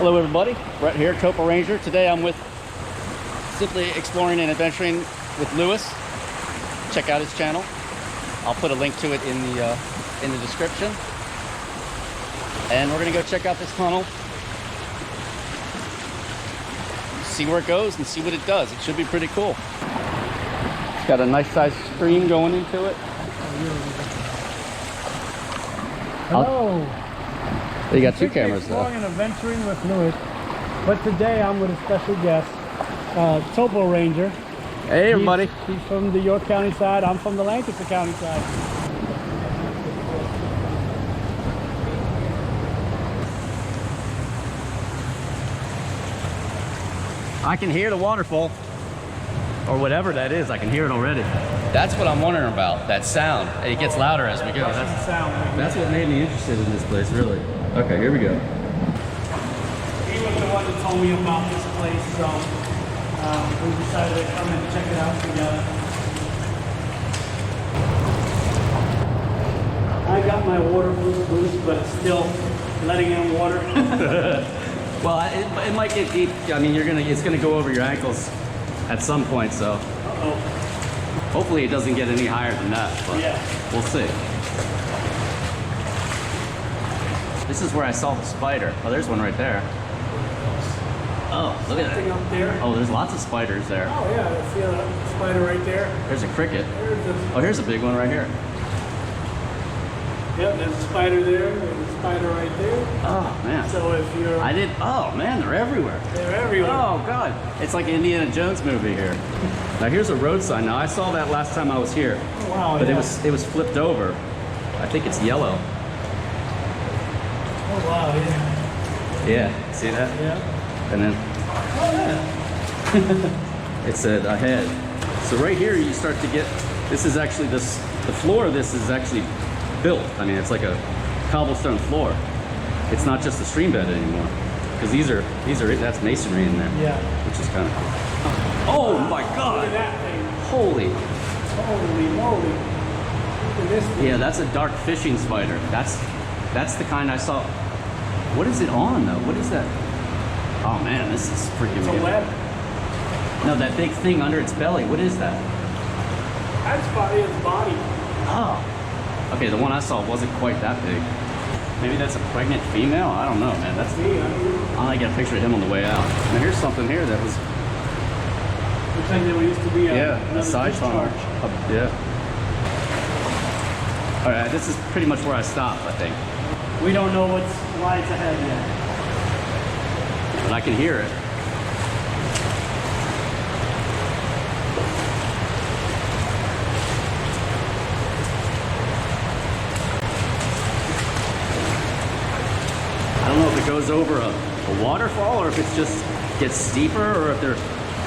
Hello everybody, Brett here, TopoRanger. Today I'm with Simply Exploring and Adventuring with Lewis. Check out his channel. I'll put a link to it in the description. And we're gonna go check out this tunnel, see where it goes and see what it does. It should be pretty cool. It's got a nice sized stream going into it. Hello. You got two cameras though. Exploring and Adventuring with Lewis. But today I'm with a special guest, TopoRanger. Hey everybody. He's from the York County side. I'm from the Lancaster County side. I can hear the waterfall, or whatever that is. I can hear it already. That's what I'm wondering about, that sound. It gets louder as we go. That's what made me interested in this place, really. Okay, here we go. He was the one that told me about this place, so we decided to come and check it out together. I got my waterproof boots, but it's still letting in water. Well, it might get deep. I mean, it's gonna go over your ankles at some point, so. Uh-oh. Hopefully it doesn't get any higher than that, but yeah, we'll see. This is where I saw the spider. Oh, there's one right there. Oh, look at that. Up there. Oh, there's lots of spiders there. Oh yeah, I see a spider right there. There's a cricket. Oh, here's a big one right here. Yep, there's a spider there, there's a spider right there. Oh, man. So if you're... Oh, man, they're everywhere. They're everywhere. Oh, God. It's like an Indiana Jones movie here. Now, here's a road sign. Now, I saw that last time I was here. Oh, wow, but yeah. it was flipped over. I think it's yellow. Oh, wow, yeah. Yeah, see that? Yeah. And then... Oh, yeah. It said ahead. So right here, you start to get... This is actually the floor of this is actually built. I mean, it's like a cobblestone floor. It's not just a stream bed anymore, because that's masonry in there. Yeah, which is kind of cool. Oh my God! Look at that thing. Holy moly! Look at this thing. Yeah, that's a dark fishing spider. That's the kind I saw. What is it on though? What is that? Oh man, this is freaking. It's a web. No, that big thing under its belly. What is that? That's probably its body. Oh. Okay, the one I saw wasn't quite that big. Maybe that's a pregnant female? I don't know, man. That's I get a picture of him on the way out. Now here's something here that was... Looks like there used to be a side tunnel. Yeah. All right, this is pretty much where I stopped, I think. We don't know what lies ahead yet. But I can hear it. I don't know if it goes over a waterfall or if it just gets steeper, or if they're...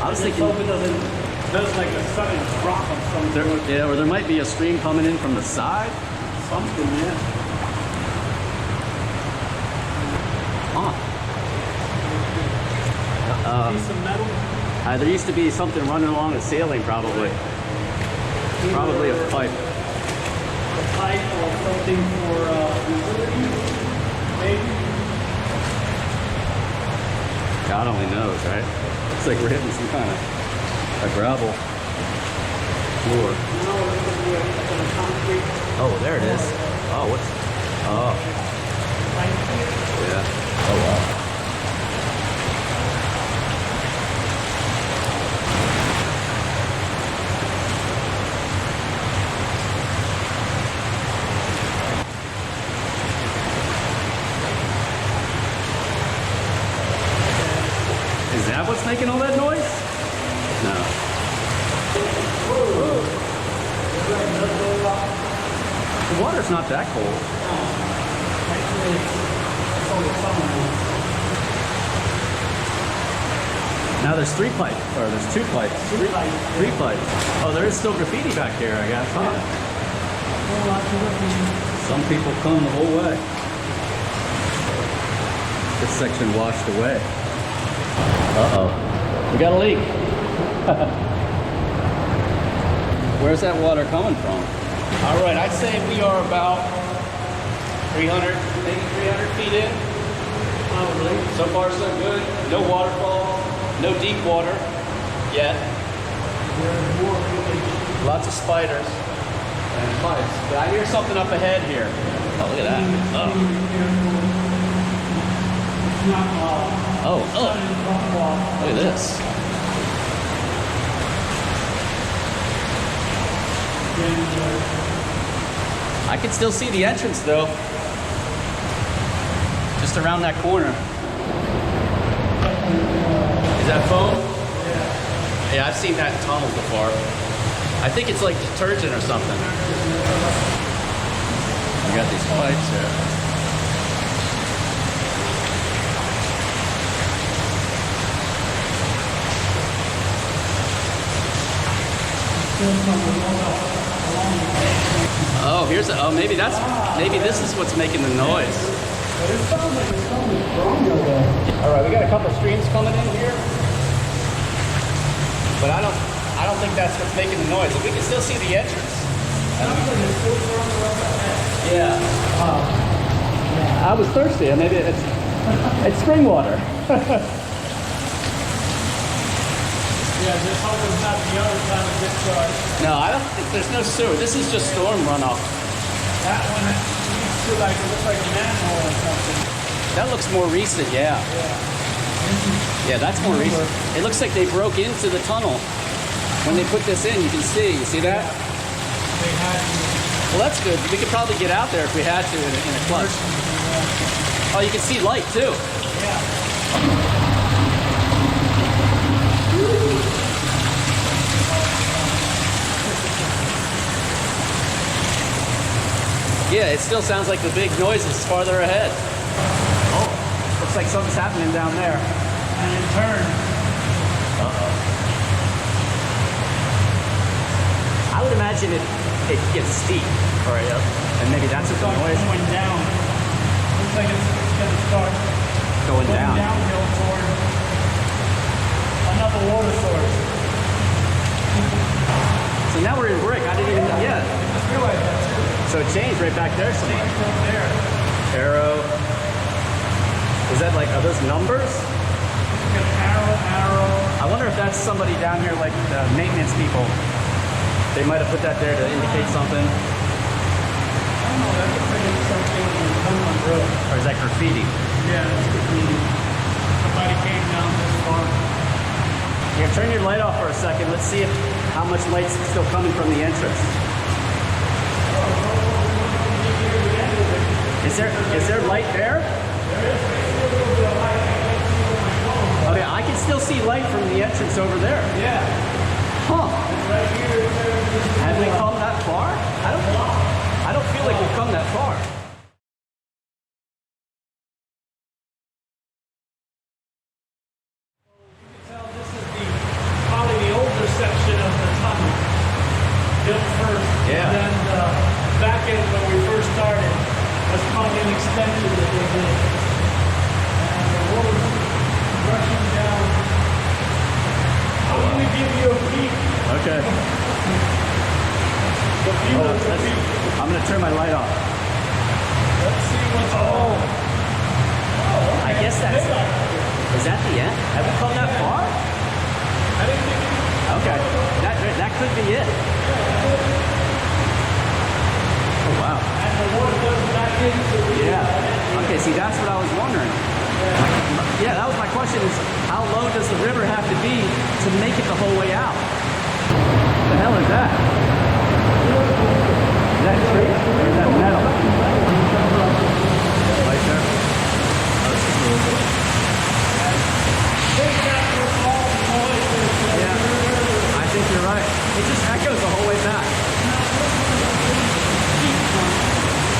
I was thinking... Hope it does like a sudden drop of some sort. Yeah, or there might be a stream coming in from the side. Something, yeah. See some metal? There used to be something running along the ceiling, probably. Probably a pipe. A pipe or something for utilities, maybe? God only knows, right? It's like we're hitting some kind of a gravel floor. No, it could be a concrete. Oh, there it is. Oh, what's... Oh. Yeah. Oh, wow. Is that what's making all that noise? No. The water's not that cold. Now there's two pipes. Three pipes. Oh, there is still graffiti back here, I guess, huh? Some people come the whole way. This section washed away. Uh-oh. We got a leak. Where's that water coming from? All right, I'd say we are about 300, maybe 300 feet in. Probably. So far, so good. No waterfall, no deep water yet. Lots of spiders and mice. But I hear something up ahead here. Oh, look at that. Oh. Look at this. I can still see the entrance though. Just around that corner. Is that foam? Yeah. Yeah, I've seen that in tunnels before. I think it's like detergent or something. We got these pipes here. Oh, here's a, maybe this is what's making the noise. It sounds like it's coming stronger though. All right, we got a couple streams coming in here, but I don't think that's what's making the noise. We can still see the entrance. Yeah. I was thirsty. Maybe it's spring water. Yeah, just hope it's not the other time of discharge. No, I don't think there's no sewer. This is just storm runoff. That one leads to like, it looks like a manhole or something. That looks more recent, yeah. Yeah, that's more recent. It looks like they broke into the tunnel. When they put this in, you can see. You see that? They had to. Well, that's good. We could probably get out there if we had to in a clutch. Oh, you can see light too. Yeah. Yeah, it still sounds like the big noise is farther ahead. Oh, looks like something's happening down there. And in turn. I would imagine it gets steep, or and maybe that's what the noise. Going down. Looks like it's going to start going down. Downhill toward another water source. So now we're in brick. I didn't even know. Yeah. I just realized that too. So it changed right back there somewhere. Right there. Arrow. Is that like, are those numbers? Look at arrow. I wonder if that's somebody down here, like the maintenance people. They might have put that there to indicate something. I don't know, that looks like it's something on the Cumberland Road. Or is that graffiti? Yeah, that's graffiti. Somebody came down this far. Here, turn your light off for a second. Let's see how much light's still coming from the entrance. Is there light there? Okay, I can still see light from the entrance over there. Yeah. Huh. Right here. Have we come that far? I don't feel like we've come that far. This is probably the older section of the tunnel. Built first. Yeah. And then back in when we first started, that's probably an extension that they did. And the water's rushing down. I'm going to give you a peek. Okay. The view of the peak. I'm going to turn my light off. Let's see what's I guess that's... Is that the end? Have we come that far? I didn't think it. Okay. That could be it. Oh, wow. And the water goes back into the Yeah. Okay, see, that's what I was wondering. Yeah, that was my question is, how low does the river have to be to make it the whole way out? What the hell is that? Is that tree or is that metal? Right there? Oh, this is really cool. Yeah, I think you're right. It just echoes the whole way back.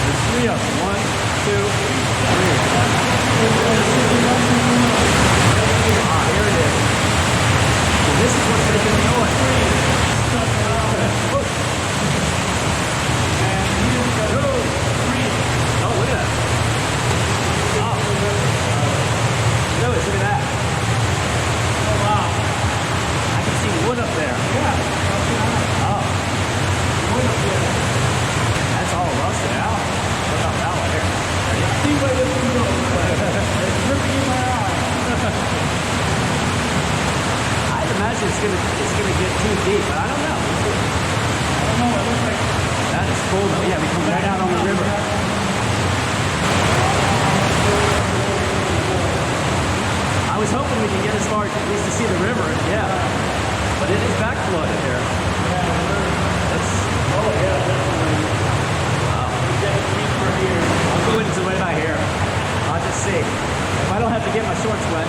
There's three of them. 1, 2, 3. Ah, here it is. Well, this is what's making the noise. Oh, look at that. Oh. gonna get too deep, but I don't know. I don't know, it looks like That is cool though. Yeah, we come right out on the river. I was hoping we could get as far as at least to see the river. Yeah, but it is back flooded here. That's oh yeah, definitely. wow. We get deeper here. I'll go into it right here. I'll just see. If I don't have to get my shorts wet.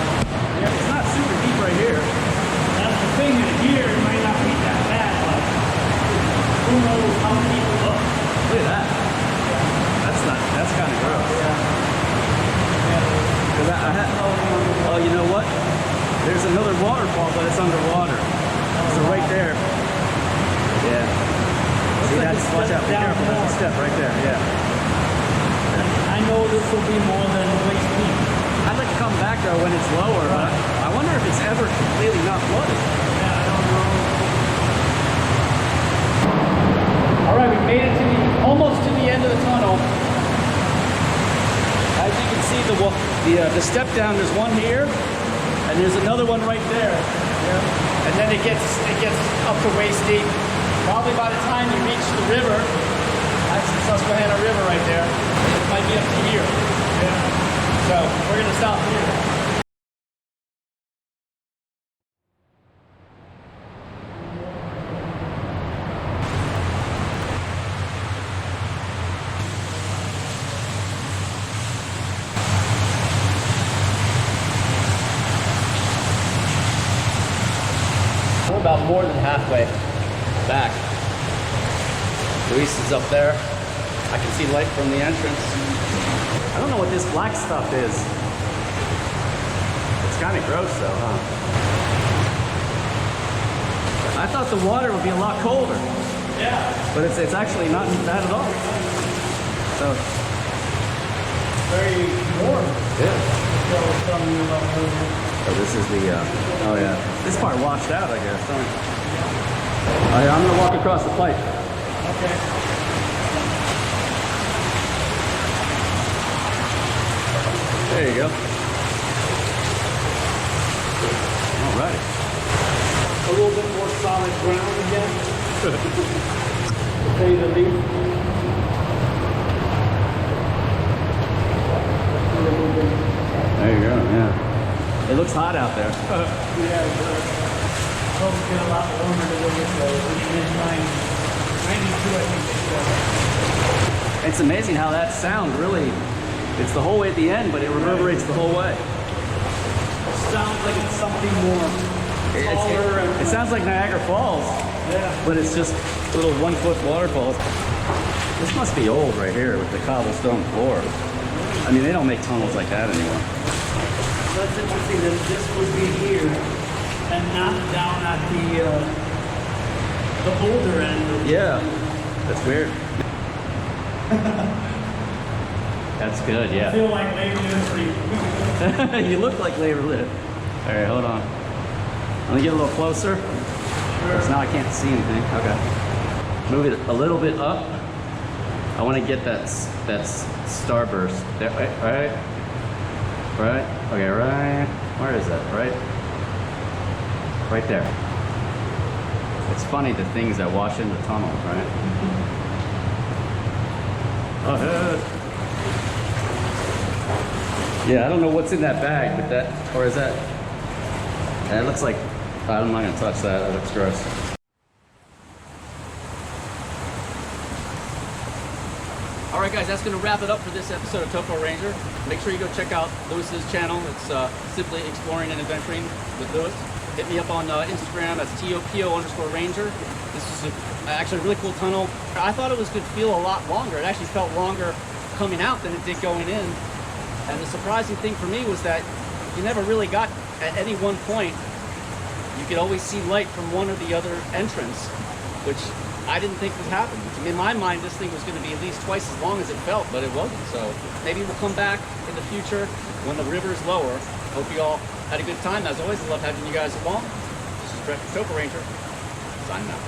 Yeah, it's not super deep right here. That's the thing, is here it might not be that bad, but who knows how deep it looks. Look at that. That's kind of gross. Oh, you know what? There's another waterfall, but it's underwater. So right there. Yeah. See, like that's, a watch step out, be down careful, that's a more. step right there, yeah. I know this will be more than waist deep. I'd like to come back though when it's lower, but I wonder if it's ever completely not flooded. Yeah, I don't know. All right, we made it to almost to the end of the tunnel. As you can see, the step down, there's one here, and there's another one right there. Yeah. And then it gets up to waist deep. Probably by the time you reach the river, that's the Susquehanna River right there. It might be up to here. Yeah. So we're gonna stop here. We're about more than halfway back. Luis is up there. I can see light from the entrance. I don't know what this black stuff is. It's kind of gross though, huh? I thought the water would be a lot colder. Yeah. But it's actually not bad at all. So, Very warm. yeah. So from you about Oh, this is the, oh yeah. This part washed out, I guess, don't it? All right, I'm gonna walk across the pipe. okay. There you go. All right. A little bit more solid ground again. To say the least. There you go, yeah. It looks hot out there. Yeah, it does. Probably get a lot warmer than this though. It's 92, I think they said. It's amazing how that sound really, it's the whole way at the end, but it reverberates the whole way. It sounds like it's something more taller and It sounds like Niagara Falls, yeah. but it's just little 1-foot waterfalls. This must be old right here with the cobblestone floor. I mean, they don't make tunnels like that anymore. That's interesting that this would be here and not down at the boulder end. Yeah, that's weird. That's good, I yeah. feel like maybe it's pretty. You look like labor lit. All right, hold on. Let me get a little closer. Because now I can't see anything. Okay. Move it a little bit up. I want to get that starburst. There, right? Okay, right. Where is that? Right there. It's funny the things that wash into tunnels, right? Ahead. Yeah, I don't know what's in that bag, but that, or is that? That looks like. I'm not gonna touch that. That looks gross. All right, guys, that's going to wrap it up for this episode of TopoRanger. Make sure you go check out Lewis's channel. It's simply exploring and adventuring with Lewis. Hit me up on Instagram. That's TOPO_Ranger. This is actually a really cool tunnel. I thought it was going to feel a lot longer. It actually felt longer coming out than it did going in. And the surprising thing for me was that you never really got at any one point. You could always see light from one or the other entrance, which I didn't think would happen. In my mind, this thing was going to be at least twice as long as it felt, but it wasn't. So maybe we'll come back in the future when the river is lower. Hope you all had a good time. As always, I love having you guys along. This is Brett from TopoRanger, signing out.